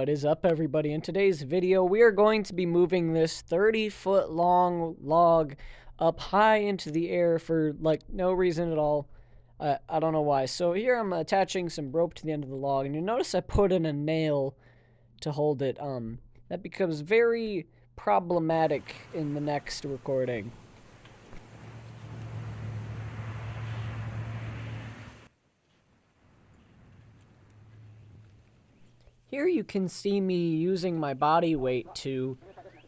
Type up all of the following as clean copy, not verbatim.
What is up, everybody? In today's video, we are going to be moving this 30-foot long log up high into the air for, no reason at all. I don't know why. So here I'm attaching some rope to the end of the log, and you'll notice I put in a nail to hold it. That becomes very problematic in the next recording. Here you can see me using my body weight to,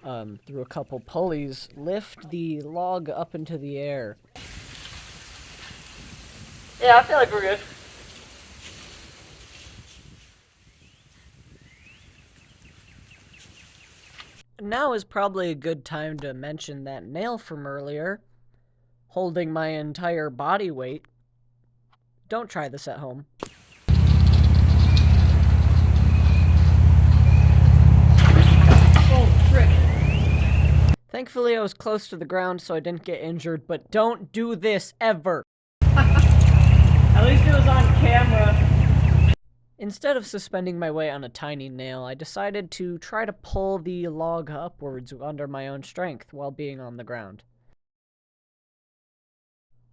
through a couple pulleys, lift the log up into the air. Yeah, I feel like we're good. Now is probably a good time to mention that nail from earlier, holding my entire body weight. Don't try this at home. Oh, frick. Thankfully, I was close to the ground, so I didn't get injured, but don't do this ever! At least it was on camera. Instead of suspending my weight on a tiny nail, I decided to try to pull the log upwards under my own strength while being on the ground.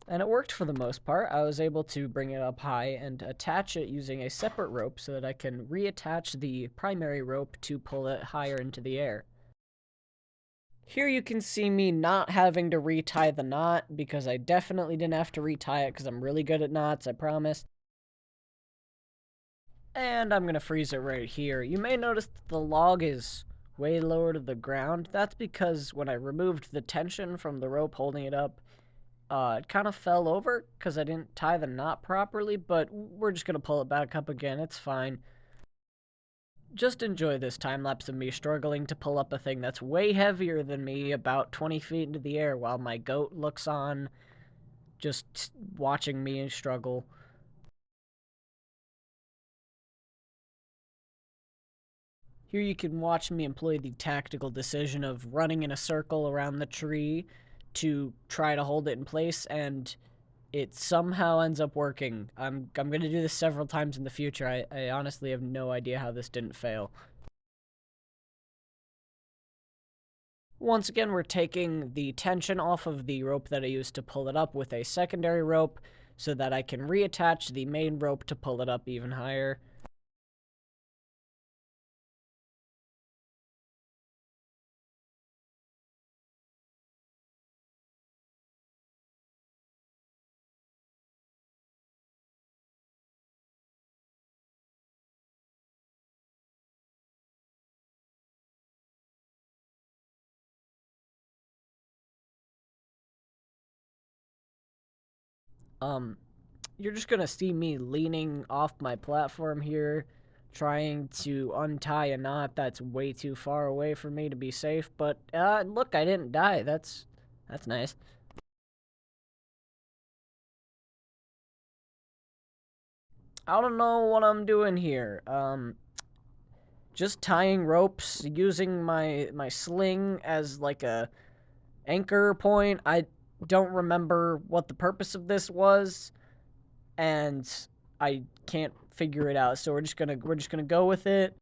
And it worked for the most part. I was able to bring it up high and attach it using a separate rope so that I can reattach the primary rope to pull it higher into the air. Here you can see me not having to retie the knot, because I definitely didn't have to retie it because I'm really good at knots, I promise. And I'm going to freeze it right here. You may notice that the log is way lower to the ground. That's because when I removed the tension from the rope holding it up, it kind of fell over because I didn't tie the knot properly, but we're just going to pull it back up again. It's fine. Just enjoy this time-lapse of me struggling to pull up a thing that's way heavier than me about 20 feet into the air while my goat looks on, just watching me struggle. Here you can watch me employ the tactical decision of running in a circle around the tree to try to hold it in place, and it somehow ends up working. I'm going to do this several times in the future. I honestly have no idea how this didn't fail. Once again, we're taking the tension off of the rope that I used to pull it up with a secondary rope so that I can reattach the main rope to pull it up even higher. You're just gonna see me leaning off my platform here, trying to untie a knot that's way too far away for me to be safe, but, look, I didn't die. That's nice. I don't know what I'm doing here. Just tying ropes, using my sling as, like, a anchor point. I don't remember what the purpose of this was, and I can't figure it out, so we're just gonna go with it.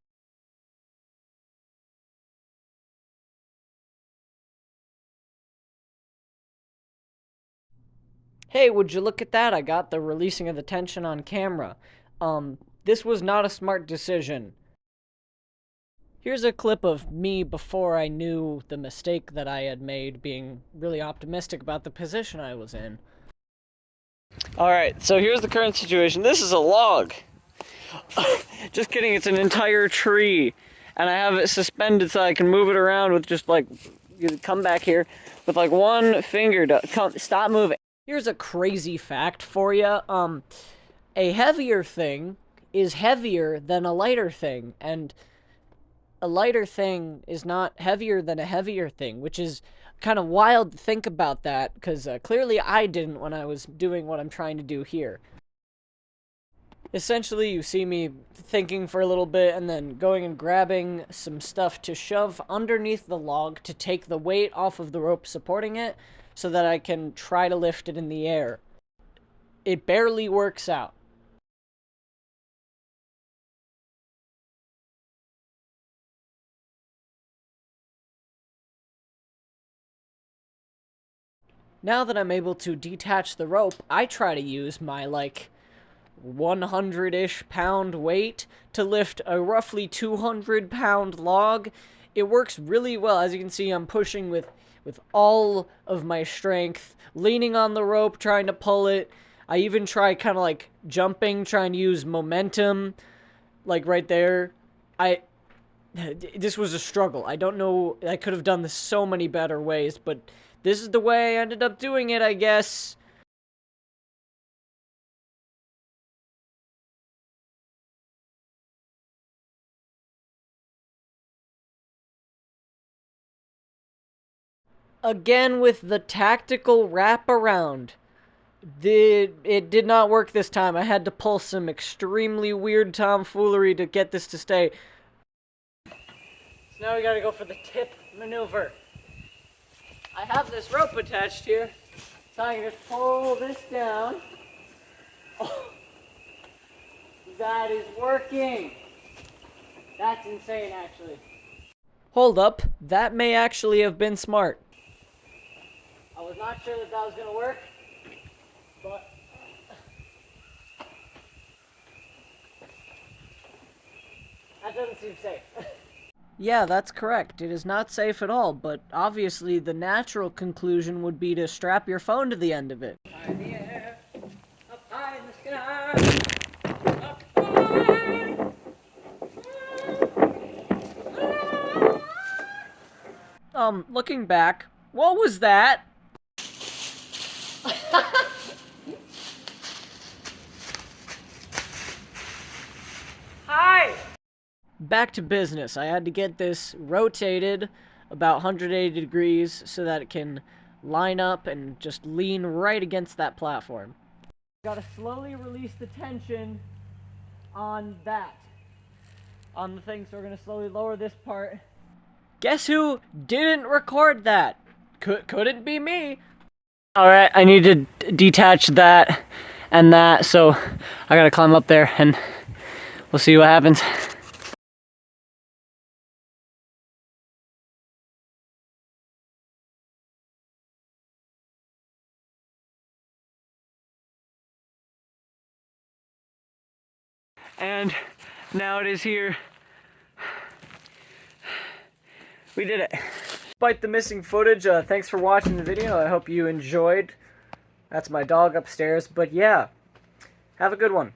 Hey, would you look at that? I got the releasing of the tension on camera. This was not a smart decision. Here's a clip of me before I knew the mistake that I had made, being really optimistic about the position I was in. Alright, so here's the current situation. This is a log. Just kidding, it's an entire tree. And I have it suspended so I can move it around with just come back here, with one finger to stop moving. Here's a crazy fact for you. A heavier thing is heavier than a lighter thing, and a lighter thing is not heavier than a heavier thing, which is kind of wild to think about that, because clearly I didn't when I was doing what I'm trying to do here. Essentially, you see me thinking for a little bit and then going and grabbing some stuff to shove underneath the log to take the weight off of the rope supporting it so that I can try to lift it in the air. It barely works out. Now that I'm able to detach the rope, I try to use my, 100-ish pound weight to lift a roughly 200-pound log. It works really well. As you can see, I'm pushing with all of my strength, leaning on the rope, trying to pull it. I even try kind of like jumping, trying to use momentum, like right there. This was a struggle. I don't know, I could have done this so many better ways, but this is the way I ended up doing it, I guess. Again with the tactical wraparound. It did not work this time. I had to pull some extremely weird tomfoolery to get this to stay. So now we gotta go for the tip maneuver. I have this rope attached here, so I can just pull this down. Oh, that is working. That's insane, actually. Hold up, that may actually have been smart. I was not sure that was gonna work, but that doesn't seem safe. Yeah, that's correct. It is not safe at all, but obviously the natural conclusion would be to strap your phone to the end of it. High in the air, up high in the sky, up high. Looking back, what was that? Hi! Back to business. I had to get this rotated about 180 degrees so that it can line up and just lean right against that platform. Gotta slowly release the tension on that. On the thing, so we're gonna slowly lower this part. Guess who didn't record that? Couldn't be me. Alright, I need to detach that and that, so I gotta climb up there and we'll see what happens. And now it is here. We did it. Despite the missing footage, thanks for watching the video. I hope you enjoyed. That's my dog upstairs, but yeah, have a good one.